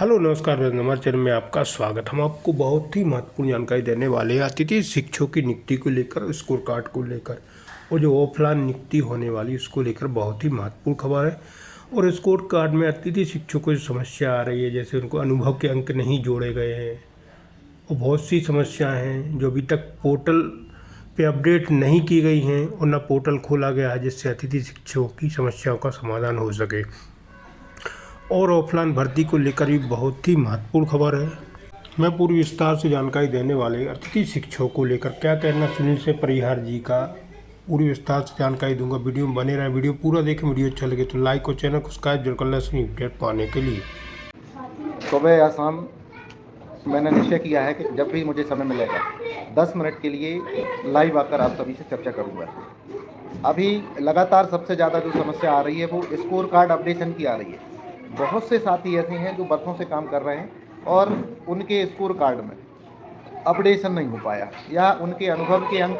Hello नमस्कार मेरे हमारे चैनल में आपका स्वागत। हम आपको बहुत ही महत्वपूर्ण जानकारी देने वाले हैं अतिथि शिक्षकों की नियुक्ति को लेकर, स्कोर कार्ड को लेकर और जो ऑफलाइन नियुक्ति होने वाली उसको लेकर बहुत ही महत्वपूर्ण खबर है। और स्कोर कार्ड में अतिथि शिक्षकों को जो समस्या आ रही है, जैसे उनको अनुभव के अंक नहीं जोड़े गए हैं और बहुत सी समस्याएं हैं जो अभी तक पोर्टल पे अपडेट नहीं की गई हैं और ना पोर्टल खोला गया है जिससे अतिथि शिक्षकों की समस्याओं का समाधान हो सके। और ऑफलाइन भर्ती को लेकर भी बहुत ही महत्वपूर्ण खबर है। मैं पूरी विस्तार से जानकारी देने वाले अतिथि शिक्षकों को लेकर क्या कहना सुनील से परिहार जी का पूरी विस्तार से जानकारी दूंगा। वीडियो में बने रहें, वीडियो पूरा देखें। वीडियो अच्छा लगे तो लाइक और चैनल को सब्सक्राइब जरूर कर लें अपडेट पाने के लिए। सुबह या शाम मैंने निश्चय किया है कि जब भी मुझे समय मिलेगा 10 मिनट के लिए लाइव आकर आप सभी से चर्चा करूंगा। अभी लगातार सबसे ज़्यादा जो समस्या आ रही है वो स्कोर कार्ड अपडेशन की आ रही है। बहुत से साथी ऐसे हैं जो बरसों से काम कर रहे हैं और उनके स्कोर कार्ड में अपडेशन नहीं हो पाया या उनके अनुभव के अंक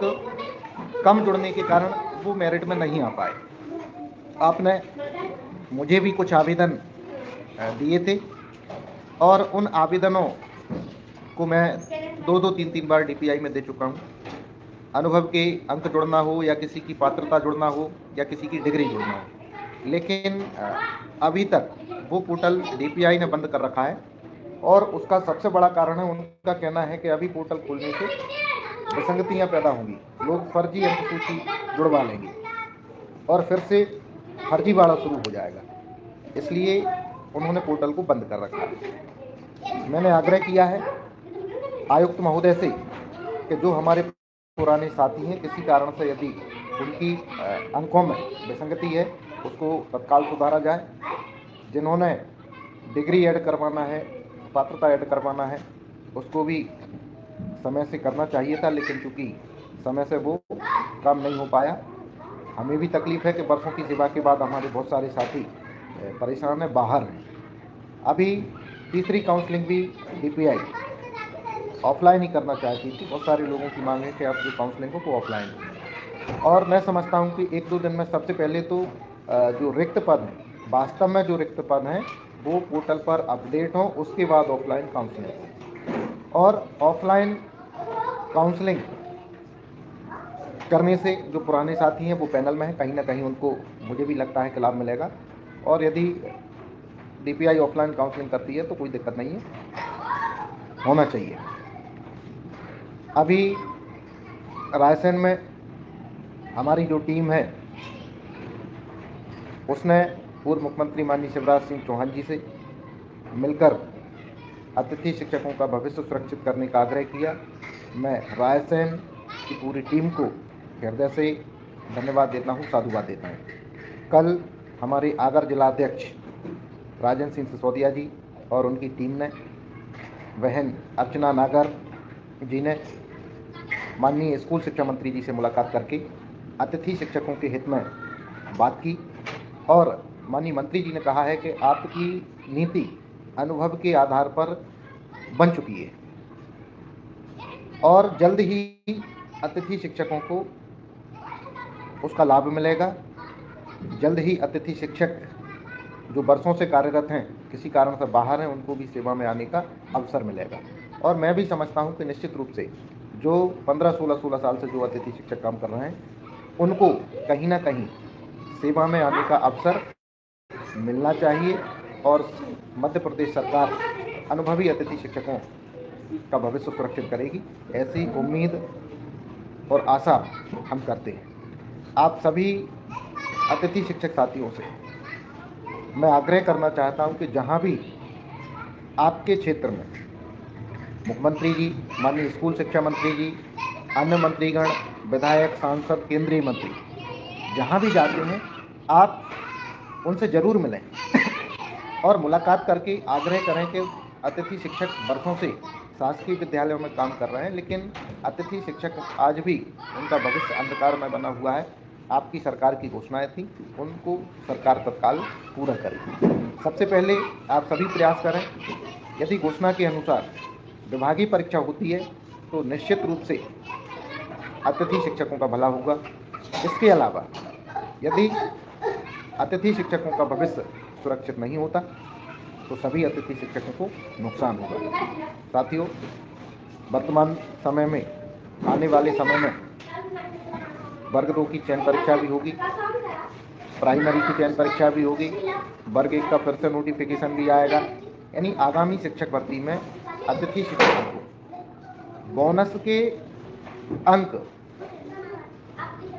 कम जुड़ने के कारण वो मेरिट में नहीं आ पाए। आपने मुझे भी कुछ आवेदन दिए थे और उन आवेदनों को मैं 2-3 बार DPI में दे चुका हूँ। अनुभव के अंक जुड़ना हो या किसी की पात्रता जुड़ना हो या किसी की डिग्री जुड़ना हो, लेकिन अभी तक वो पोर्टल DPI ने बंद कर रखा है। और उसका सबसे बड़ा कारण है, उनका कहना है कि अभी पोर्टल खोलने से विसंगतियाँ पैदा होंगी, लोग फर्जी अंक सूची जुड़वा लेंगे और फिर से फर्जीवाड़ा शुरू हो जाएगा, इसलिए उन्होंने पोर्टल को बंद कर रखा है। मैंने आग्रह किया है आयुक्त महोदय से कि जो हमारे पुराने साथी हैं, किसी कारण से यदि उनकी अंकों में विसंगति है उसको तत्काल सुधारा जाए। जिन्होंने डिग्री ऐड करवाना है, पात्रता ऐड करवाना है, उसको भी समय से करना चाहिए था, लेकिन चूँकि समय से वो काम नहीं हो पाया। हमें भी तकलीफ़ है कि बरसों की सेवा के बाद हमारे बहुत सारे साथी परेशान हैं, बाहर हैं। अभी तीसरी काउंसलिंग भी DPI ऑफलाइन ही करना चाहती थी। बहुत सारे लोगों की मांग है कि आप जो काउंसलिंग हो वो ऑफलाइन हो, और मैं समझता हूं कि 1-2 दिन में सबसे पहले तो जो रिक्त पद हैं, वास्तव में जो रिक्त पद हैं वो पोर्टल पर अपडेट हों, उसके बाद ऑफलाइन काउंसलिंग हो। और ऑफलाइन काउंसलिंग करने से जो पुराने साथी हैं वो पैनल में हैं, कहीं ना कहीं उनको मुझे भी लगता है कि लाभ मिलेगा। और यदि DPI ऑफलाइन काउंसलिंग करती है तो कोई दिक्कत नहीं है, होना चाहिए। अभी रायसेन में हमारी जो टीम है उसने पूर्व मुख्यमंत्री माननीय शिवराज सिंह चौहान जी से मिलकर अतिथि शिक्षकों का भविष्य सुरक्षित करने का आग्रह किया। मैं रायसेन की पूरी टीम को हृदय से धन्यवाद देता हूँ, साधुवाद देता हूँ। कल हमारे आगर जिला अध्यक्ष राजेंद्र सिंह सिसोदिया जी और उनकी टीम ने, बहन अर्चना नागर जी ने माननीय स्कूल शिक्षा मंत्री जी से मुलाकात करके अतिथि शिक्षकों के हित में बात की। और माननीय मंत्री जी ने कहा है कि आपकी नीति अनुभव के आधार पर बन चुकी है और जल्द ही अतिथि शिक्षकों को उसका लाभ मिलेगा। जल्द ही अतिथि शिक्षक जो बरसों से कार्यरत हैं, किसी कारण से बाहर हैं, उनको भी सेवा में आने का अवसर मिलेगा। और मैं भी समझता हूं कि निश्चित रूप से जो 15-16 साल से जो अतिथि शिक्षक काम कर रहे हैं उनको कहीं ना कहीं सेवा में आने का अवसर मिलना चाहिए। और मध्य प्रदेश सरकार अनुभवी अतिथि शिक्षकों का भविष्य सुरक्षित करेगी, ऐसी उम्मीद और आशा हम करते हैं। आप सभी अतिथि शिक्षक साथियों से मैं आग्रह करना चाहता हूं कि जहां भी आपके क्षेत्र में मुख्यमंत्री जी, माननीय स्कूल शिक्षा मंत्री जी, अन्य मंत्रीगण, विधायक, सांसद, केंद्रीय मंत्री जहां भी जाते हैं आप उनसे ज़रूर मिलें और मुलाकात करके आग्रह करें कि अतिथि शिक्षक बरसों से शासकीय विद्यालयों में काम कर रहे हैं, लेकिन अतिथि शिक्षक आज भी उनका भविष्य अंधकार में बना हुआ है। आपकी सरकार की घोषणाएं थी, उनको सरकार तत्काल पूरा करेगी। सबसे पहले आप सभी प्रयास करें। यदि घोषणा के अनुसार विभागीय परीक्षा होती है तो निश्चित रूप से अतिथि शिक्षकों का भला होगा। इसके अलावा यदि अतिथि शिक्षकों का भविष्य सुरक्षित नहीं होता तो सभी अतिथि शिक्षकों को नुकसान होगा। साथियों, वर्तमान समय में, आने वाले समय में वर्ग 2 की चयन परीक्षा भी होगी, प्राइमरी की चयन परीक्षा भी होगी, वर्ग 1 का फिर से नोटिफिकेशन भी आएगा। यानी आगामी शिक्षक भर्ती में अतिथि शिक्षकों को बोनस के अंक,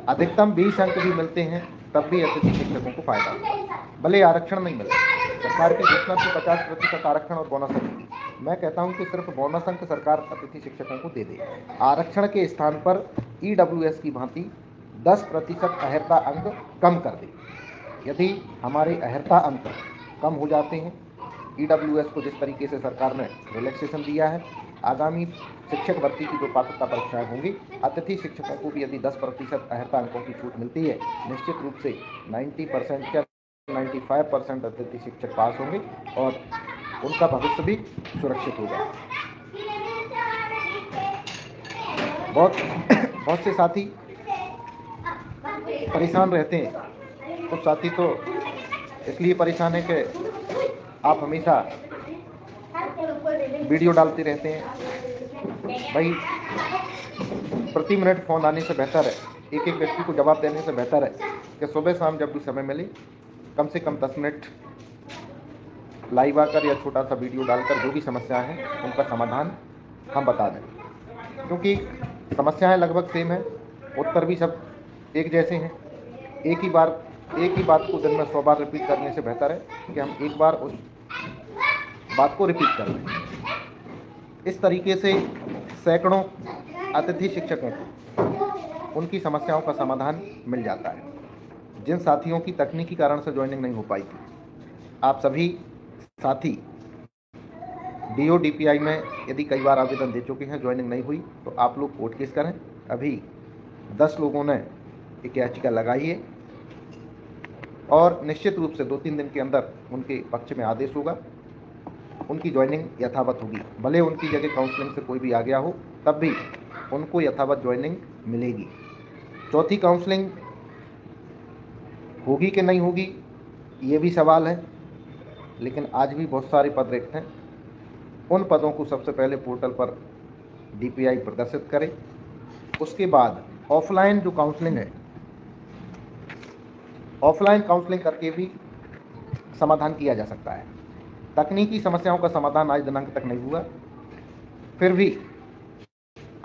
अधिकतम 20 अंक भी मिलते हैं, तब भी अतिथि शिक्षकों को फायदा होगा। भले आरक्षण नहीं मिले, सरकार की घोषणा थी 50% आरक्षण और बोनस अंक। मैं कहता हूं कि सिर्फ बोनस अंक सरकार अतिथि शिक्षकों को दे दे। आरक्षण के स्थान पर ईडब्ल्यूएस की भांति 10% अहर्ता अंक कम कर दे। यदि हमारे अहर्ता अंक कम हो जाते हैं, ईडब्ल्यूएस को जिस तरीके से सरकार ने रिलैक्सेशन दिया है, आगामी शिक्षक भर्ती की जो पात्रता परीक्षाएं होंगी, अतिथि शिक्षकों को भी यदि 10% अहर्ता अंकों की छूट मिलती है, निश्चित रूप से 90% या 95% अतिथि शिक्षक पास होंगे और उनका भविष्य भी सुरक्षित होगा। बहुत से साथी परेशान रहते हैं। कुछ साथी तो इसलिए परेशान है कि आप हमेशा वीडियो डालते रहते हैं। भाई, प्रति मिनट फ़ोन आने से बेहतर है, एक एक व्यक्ति को जवाब देने से बेहतर है कि सुबह शाम जब भी समय मिले कम से कम 10 मिनट लाइव आकर या छोटा सा वीडियो डालकर जो भी समस्याएं हैं उनका समाधान हम बता दें, क्योंकि समस्याएं लगभग सेम हैं, उत्तर भी सब एक जैसे हैं। एक ही बात को दिन में 100 बार रिपीट करने से बेहतर है कि हम एक बार उस बात को रिपीट कर लें। इस तरीके से सैकड़ों अतिथि शिक्षकों को उनकी समस्याओं का समाधान मिल जाता है। जिन साथियों की तकनीकी कारण से ज्वाइनिंग नहीं हो पाई थी, आप सभी साथी डीओ डीपीआई में यदि कई बार आवेदन दे चुके हैं, ज्वाइनिंग नहीं हुई, तो आप लोग कोर्ट केस करें। अभी 10 लोगों ने एक याचिका लगाई है और निश्चित रूप से 2-3 दिन के अंदर उनके पक्ष में आदेश होगा, उनकी ज्वाइनिंग यथावत होगी। भले उनकी जगह काउंसलिंग से कोई भी आ गया हो, तब भी उनको यथावत ज्वाइनिंग मिलेगी। चौथी काउंसलिंग होगी कि नहीं होगी, ये भी सवाल है, लेकिन आज भी बहुत सारे पद रिक्त हैं। उन पदों को सबसे पहले पोर्टल पर डीपीआई प्रदर्शित करे। उसके बाद ऑफलाइन जो काउंसलिंग है, ऑफलाइन काउंसलिंग करके भी समाधान किया जा सकता है। तकनीकी समस्याओं का समाधान आज दिनांक तक नहीं हुआ, फिर भी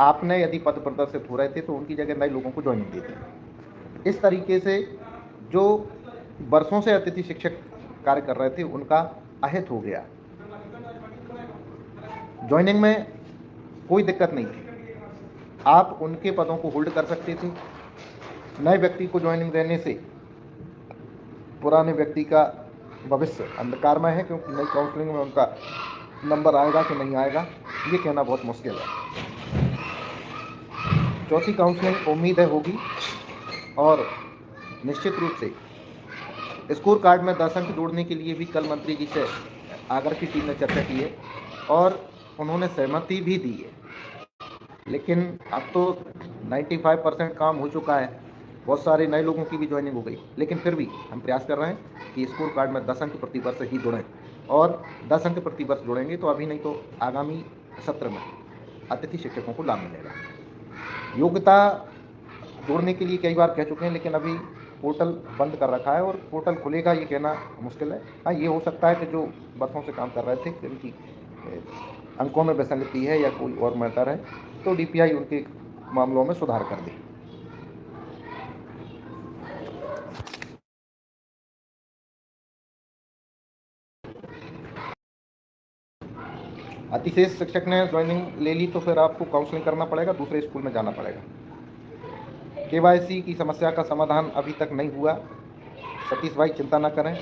आपने यदि पद प्रदर्शित हो रहे थे तो उनकी जगह नए लोगों को ज्वाइनिंग दे दी। इस तरीके से जो वर्षों से अतिथि शिक्षक कार्य कर रहे थे उनका अहित हो गया। ज्वाइनिंग में कोई दिक्कत नहीं थी, आप उनके पदों को होल्ड कर सकते थे। नए व्यक्ति को ज्वाइनिंग देने से पुराने व्यक्ति का भविष्य अंधकारमय है, क्योंकि नई काउंसलिंग में उनका नंबर आएगा कि नहीं आएगा ये कहना बहुत मुश्किल है। चौथी काउंसलिंग उम्मीद है होगी और निश्चित रूप से स्कोर कार्ड में 10 अंक जोड़ने के लिए भी कल मंत्री जी से आगर की टीम ने चर्चा की है और उन्होंने सहमति भी दी है। लेकिन अब तो 95% काम हो चुका है, बहुत सारे नए लोगों की भी ज्वाइनिंग हो गई, लेकिन फिर भी हम प्रयास कर रहे हैं कि स्कोर कार्ड में 10 अंक प्रति वर्ष ही जुड़ें, और 10 अंक प्रति वर्ष जुड़ेंगे तो अभी नहीं तो आगामी सत्र में अतिथि शिक्षकों को लाभ मिलेगा। योग्यता जोड़ने के लिए कई बार कह चुके हैं, लेकिन अभी पोर्टल बंद कर रखा है और पोर्टल खुलेगा ये कहना मुश्किल है। हाँ, ये हो सकता है कि जो वर्षों से काम कर रहे थे जिनकी अंकों में विसंगति है या कोई और मैटर है, तो डीपीआई उनके मामलों में सुधार कर दे। अतिशेष शिक्षक ने ज्वाइनिंग ले ली तो फिर आपको काउंसलिंग करना पड़ेगा, दूसरे स्कूल में जाना पड़ेगा। केवाईसी की समस्या का समाधान अभी तक नहीं हुआ। सतीश भाई चिंता ना करें,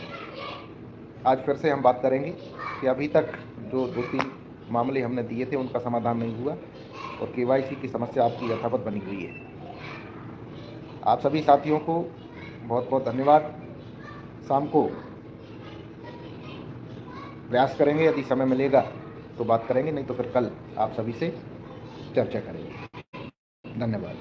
आज फिर से हम बात करेंगे कि अभी तक जो 2-3 मामले हमने दिए थे उनका समाधान नहीं हुआ और केवाईसी की समस्या आपकी यथावत बनी हुई है। आप सभी साथियों को बहुत बहुत धन्यवाद। शाम को प्रयास करेंगे, यदि समय मिलेगा तो बात करेंगे, नहीं तो फिर कल आप सभी से चर्चा करेंगे। धन्यवाद।